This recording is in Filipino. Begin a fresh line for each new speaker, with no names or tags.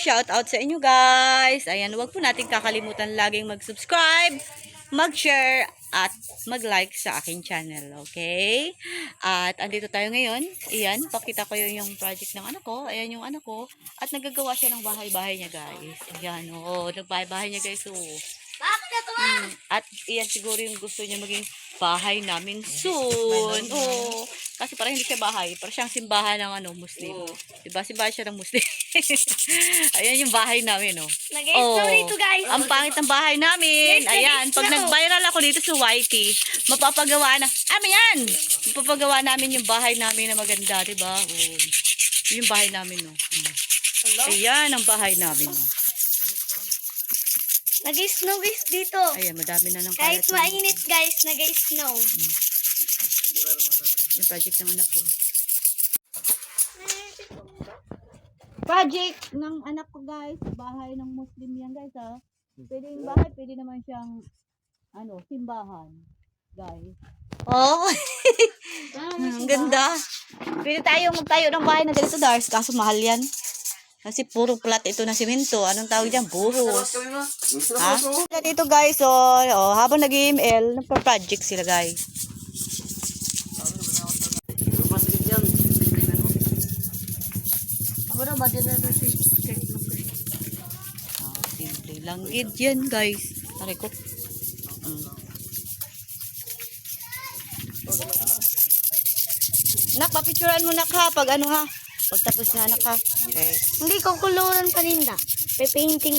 shout out sa inyo guys. Ayan, huwag po natin kakalimutan laging mag-subscribe, mag-share, at mag-like sa aking channel. Okay? At andito tayo ngayon. Ayan, pakita ko yung project ng anak ko. Ayan yung anak ko. At nagagawa siya ng bahay-bahay niya guys. Ayan, oo. Nagbahay-bahay niya guys. Oo. At iyan siguro yung gusto niya maging bahay namin soon. Oo. Kasi parang hindi siya bahay. Parang siyang simbahan ng Muslim. Diba? Simbahan siya ng Muslim. Ayan yung bahay namin, oh.
Nag-story to guys.
Ang pangit ng bahay namin. Ayan. Pag nag-viral ako dito sa YT, mapapagawa na. Yan! Mapapagawa namin yung bahay namin na maganda. Diba? Oh. Yung bahay namin, oh. Ayan ang bahay namin, oh.
Nag-snow guys dito.
Ayan, madami na ng
Kahit
kalat.
mainit guys, nag-snow.
Yung project ng anak ko. Project ng anak ko guys. Bahay ng Muslim yan guys ha. Pwede yung bahay, pwede naman siyang simbahan. Guys. Oh! Ang ganda. Pwede tayong magtayo ng bahay na ganito Dars. Kaso mahal yan. Kasi puro plat ito na simento. Anong tawag dyan? Buhos. Ha? Dito guys, habang nag-email, nagpa-project sila guys. Simple lang gid yan guys. Pare ko. Nak, papicturean mo nak ha. Pag ha. Pag tapos na nak ha. Okay.
Hindi ko kuluran paninda. Pe-painting